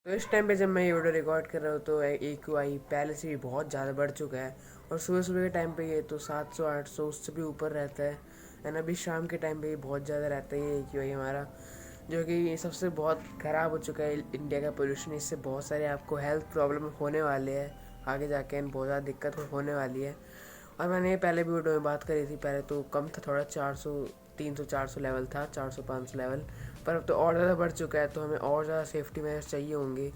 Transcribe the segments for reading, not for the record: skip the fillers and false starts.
तो इस टाइम पे जब मैं ये वीडियो रिकॉर्ड कर रहा हूँ तो AQI पहले से भी बहुत ज़्यादा बढ़ चुका है। और सुबह सुबह के टाइम पे ये तो 700 800 उससे भी ऊपर रहता है। एंड अभी शाम के टाइम पे ये बहुत ज़्यादा रहता है ये AQI हमारा, जो कि ये सबसे बहुत ख़राब हो चुका है इंडिया का पोल्यूशन। इससे बहुत सारे आपको हेल्थ प्रॉब्लम होने वाले हैं आगे जाके, एंड बहुत ज़्यादा दिक्कत होने वाली है। और मैंने पहले भी वीडियो में बात करी थी, पहले तो कम था थोड़ा, 400 300 400 लेवल था, 400 500 लेवल, पर अब तो और ज़्यादा बढ़ चुका है। तो हमें और ज़्यादा सेफ्टी मेजर्स चाहिए होंगे।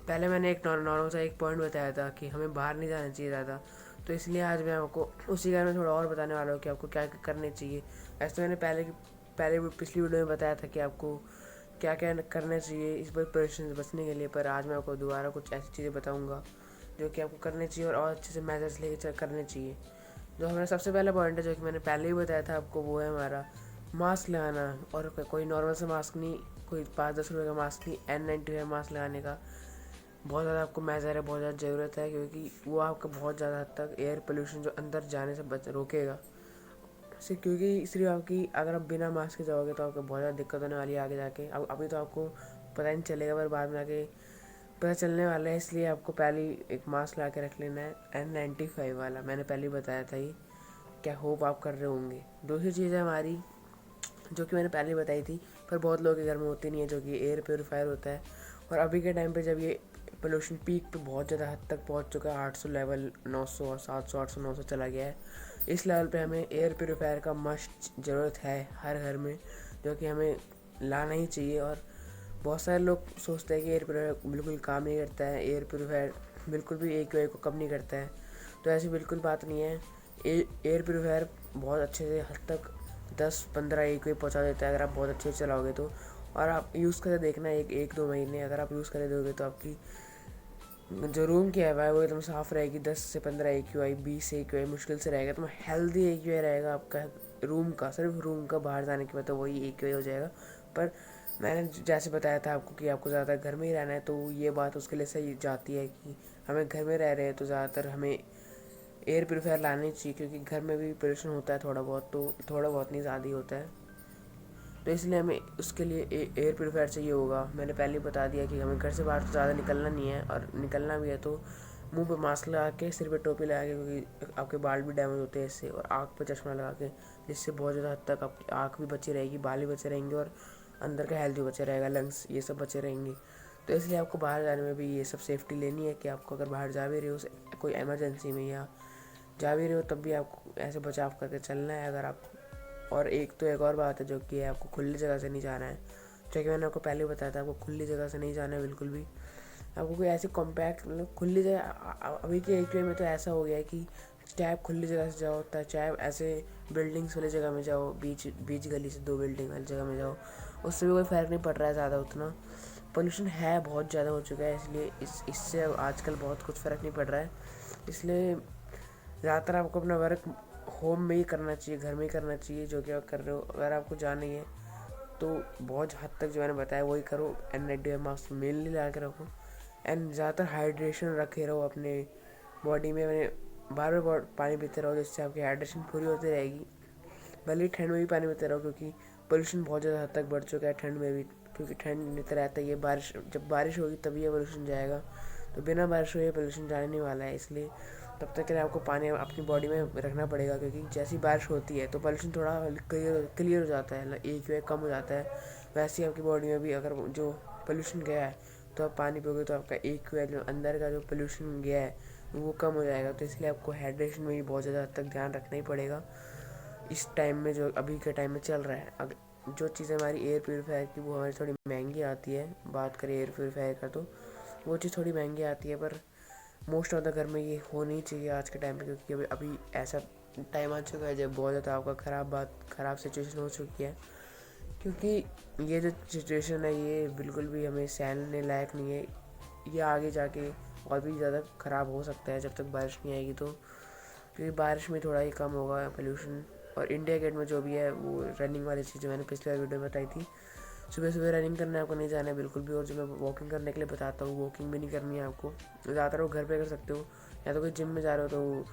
पहले मैंने एक नॉर्मल सा एक पॉइंट बताया था कि हमें बाहर नहीं जाना चाहिए ज़्यादा, तो इसलिए आज मैं आपको उसी के बारे में थोड़ा और बताने वाला हूँ कि आपको क्या क्या करने चाहिए। ऐसे तो मैंने पहले पिछली वीडियो में बताया था कि आपको क्या क्या करना चाहिए इस पर परेशानी से बचने के लिए, पर आज मैं आपको दोबारा कुछ ऐसी चीज़ें बताऊँगा जो कि आपको करने चाहिए और अच्छे से मेजर्स लेके करने चाहिए। जो हमारा सबसे पहला पॉइंट है, जो कि मैंने पहले ही बताया था आपको, वो है हमारा मास्क लगाना। और कोई नॉर्मल सा मास्क नहीं, कोई 5-10 रुपये का मास्क नहीं, N95 मास्क लगाने का बहुत ज़्यादा आपको मेजर है, बहुत ज़्यादा ज़रूरत है, क्योंकि वो आपका बहुत ज़्यादा हद तक एयर पोल्यूशन जो अंदर जाने से रोकेगा। क्योंकि सिर्फ आपकी, अगर आप बिना मास्क के जाओगे तो आपको बहुत ज़्यादा दिक्कत होने वाली है आगे जाके। अब अभी तो आपको पता नहीं चलेगा, पर बाद में आके पता चलने वाला है। इसलिए आपको पहले ही एक मास्क ला के रख लेना है, N95 वाला। मैंने पहले ही बताया था ये, क्या होप आप कर रहे होंगे। दूसरी चीज़ है हमारी, जो कि मैंने पहले ही बताई थी पर बहुत लोगों के घर में होती नहीं है, जो कि एयर प्योरीफायर होता है। और अभी के टाइम पे जब ये पोल्यूशन पीक पे बहुत ज़्यादा हद तक पहुंच चुका है, 800 लेवल, 900 700 800 900 चला गया है, इस लेवल पे हमें एयर प्योरीफायर का मस्ट ज़रूरत है हर घर में, जो कि हमें लाना ही चाहिए। और बहुत सारे लोग सोचते हैं कि एयर प्योरीफायर बिल्कुल काम नहीं करता है, एयर प्योरीफायर बिल्कुल भी AQI को कम नहीं करता है। तो ऐसी बिल्कुल बात नहीं है। एयर प्योरीफायर बहुत अच्छे से हद तक 10-15 AQI पहुँचा देता है अगर आप बहुत अच्छे से चलाओगे तो। और आप यूज़ करके देखना, एक 2 महीने अगर आप यूज़ करके दोगे तो आपकी जो रूम की हवा है वो एकदम साफ़ रहेगी। 10 से 15 AQI, 20 AQI मुश्किल से रहेगा। तो हेल्दी AQI रहेगा आपका रूम का, सिर्फ रूम का, बाहर जाने के बाद तो वही AQI हो जाएगा। पर मैंने जैसे बताया था आपको कि आपको ज़्यादातर घर में ही रहना है, तो ये बात उसके लिए सही जाती है कि हमें घर में रह रहे हैं तो ज़्यादातर हमें एयर प्योरीफायर लानी चाहिए, क्योंकि घर में भी पोल्यूशन होता है थोड़ा बहुत, तो थोड़ा बहुत नहीं ज़्यादा ही होता है। तो इसलिए हमें उसके लिए एयर प्योरीफायर चाहिए होगा। मैंने पहले ही बता दिया कि हमें घर से बाहर तो ज़्यादा निकलना नहीं है, और निकलना भी है तो मुंह पे मास्क लगा के, सिर पे टोपी लगा के, क्योंकि आपके बाल भी डैमेज होते हैं इससे, और आँख पे चश्मा लगा के, जिससे बहुत ज़्यादा हद तक आपकी आँख भी बची रहेगी, बाल भी बचे रहेंगे, और अंदर का हेल्थ भी बचे रहेगा, लंग्स ये सब बचे रहेंगे। तो इसलिए आपको बाहर जाने में भी ये सब सेफ्टी लेनी है कि आपको अगर बाहर जा भी रहे हो कोई एमरजेंसी में, या जा भी रहे हो तब भी आपको ऐसे बचाव करके चलना है अगर आप। और एक और बात है, जो कि है आपको खुली जगह से नहीं जाना है, जो कि मैंने आपको पहले बताया था। आपको खुली जगह से नहीं जाना है बिल्कुल भी। आपको कोई ऐसी कॉम्पैक्ट, मतलब खुली जगह, अभी के एरिया में तो ऐसा हो गया है कि चाहे आप खुली जगह से जाओ, चाहे आप ऐसे बिल्डिंग्स वाली जगह में जाओ, बीच बीच गली से 2 बिल्डिंग वाली जगह में जाओ, उससे भी कोई फ़र्क नहीं पड़ रहा है ज़्यादा उतना। पोल्यूशन है बहुत ज़्यादा हो चुका है, इसलिए इससे आजकल बहुत कुछ फ़र्क नहीं पड़ रहा है। इसलिए ज़्यादातर आपको अपना वर्क होम में ही करना चाहिए, घर में ही करना चाहिए, जो कि आप कर रहे हो। अगर आपको जाना ही है तो बहुत हद तक जो मैंने बताया वही करो। N95 मास्क मेनली लगा के रखो, एंड ज़्यादातर हाइड्रेशन रखे रहो अपने बॉडी में। मैंने बार बार पानी पीते रहो, जिससे आपकी हाइड्रेशन पूरी होती रहेगी। भले ही ठंड में भी पानी पीते रहो, क्योंकि पोल्यूशन बहुत ज़्यादा हद तक बढ़ चुका है ठंड में भी, क्योंकि ठंड में तो रहता ही है। बारिश, जब बारिश होगी तभी ये पोल्यूशन जाएगा, तो बिना बारिश हुए पोल्यूशन जाने नहीं वाला है। इसलिए तब तक के लिए आपको पानी अपनी बॉडी में रखना पड़ेगा, क्योंकि जैसी बारिश होती है तो पोल्यूशन थोड़ा क्लियर हो जाता है, AQI कम हो जाता है। वैसे ही आपकी बॉडी में भी अगर जो पोल्यूशन गया है तो आप पानी पियोगे तो आपका AQI, जो अंदर का जो पोल्यूशन गया है, वो कम हो जाएगा। तो इसलिए आपको हाइड्रेशन में भी बहुत ज़्यादा हद तक ध्यान रखना ही पड़ेगा इस टाइम में, जो अभी के टाइम में चल रहा है। अगर जो चीज़ें हमारी एयर प्योरीफायर की, वो हमारी थोड़ी महंगी आती है। बात करें एयर प्योरीफायर का तो वो चीज़ थोड़ी महंगी आती है, पर मोस्ट ऑफ द घर में ये होनी चाहिए आज के टाइम पे, क्योंकि अभी अभी ऐसा टाइम आ चुका है जब बहुत ज़्यादा आपका ख़राब सिचुएशन हो चुकी है। क्योंकि ये जो सिचुएशन है ये बिल्कुल भी हमें सहने लायक नहीं है। ये आगे जाके और भी ज़्यादा ख़राब हो सकता है जब तक बारिश नहीं आएगी तो, क्योंकि बारिश में थोड़ा ही कम होगा पोल्यूशन। और इंडिया गेट में जो भी है वो रनिंग वाली चीज़ें मैंने पिछले वीडियो में बताई थी। सुबह सुबह रनिंग करने आपको नहीं जाना है बिल्कुल भी। और जो मैं वॉकिंग करने के लिए बताता हूँ, वॉकिंग भी नहीं करनी है आपको। ज़्यादातर वो घर पे कर सकते हो, या तो कोई जिम में जा रहे हो तो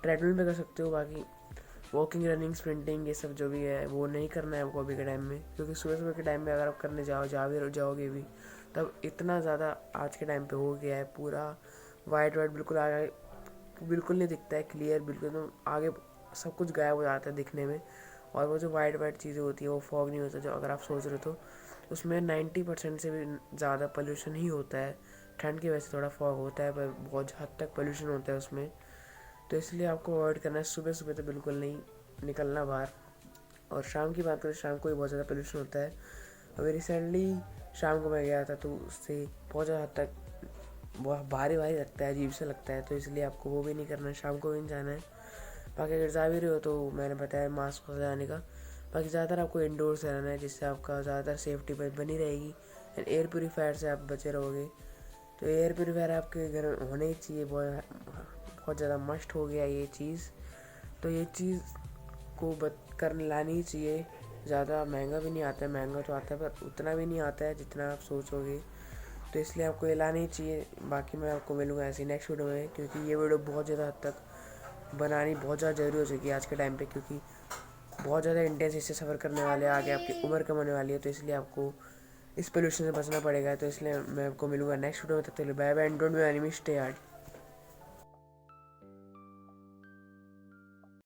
ट्रेडमिल पे कर सकते हो। बाकी वॉकिंग, रनिंग, स्प्रिंटिंग ये सब जो भी है वो नहीं करना है आपको अभी के टाइम में, क्योंकि सुबह सुबह के टाइम में अगर आप करने जाओगे भी تب اتنا زیادہ آج کے ٹائم پہ ہو گیا ہے، پورا وائٹ وائٹ بالکل آگے بالکل نہیں دکھتا ہے کلیئر، بالکل تو آگے سب کچھ غائب ہو جاتا ہے دکھنے میں. اور وہ جو وائٹ وائٹ چیزیں ہوتی ہیں وہ فوگ نہیں ہوتا جو اگر آپ سوچ رہے تو اس میں 90% سے بھی زیادہ پولیوشن ہی ہوتا ہے. ٹھنڈ کی وجہ سے تھوڑا فوگ ہوتا ہے پر بہت حد تک پولیوشن ہوتا ہے اس میں. تو اس لیے آپ کو اوائڈ کرنا ہے، صبح صبح تو بالکل نہیں نکلنا باہر. اور شام کی بات کریں، شام کو بھی بہت زیادہ پولیوشن ہوتا ہے. ابھی ریسنٹلی شام کو میں گیا تھا تو اس سے بہت زیادہ حد تک بہت بھاری بھاری لگتا ہے، عجیب سے لگتا ہے. تو اس لیے آپ کو وہ بھی نہیں کرنا ہے، شام کو بھی نہیں جانا ہے. باقی اگر جا بھی رہے ہو تو میں نے بتایا ماسک ہو جانے کا. باقی زیادہ تر آپ کو انڈور سے رہنا ہے جس سے آپ کا زیادہ تر سیفٹی بنی رہے گی. اینڈ ایئر پیوریفائر سے آپ بچے رہو گے. تو ایئر پیوریفائر آپ کے گھر میں ہونا ہی چاہیے، بہت زیادہ مسٹ ہو گیا یہ چیز. تو یہ چیز کو لانی ہی چاہیے. زیادہ مہنگا بھی نہیں آتا ہے، مہنگا تو آتا ہے پر اتنا بھی نہیں آتا ہے جتنا آپ سوچو گے. تو اس لیے آپ کو یہ لانا ہی چاہیے. باقی میں آپ کو ملوں گا ایسی نیکسٹ ویڈیو میں، کیونکہ یہ ویڈیو بہت زیادہ حد تک بنانی بہت زیادہ ضروری ہو چکی ہے آج کے ٹائم پہ، کیونکہ بہت زیادہ انٹینس اس سے سفر کرنے والے ہیں، آگے آپ کی عمر کم ہونے والی ہے. تو اس لیے آپ کو اس پولیوشن سے بچنا پڑے گا. تو اس لیے میں آپ کو ملوں گا نیکسٹ ویڈیو میں. تب تک bye bye and don't be enemy, stay hard.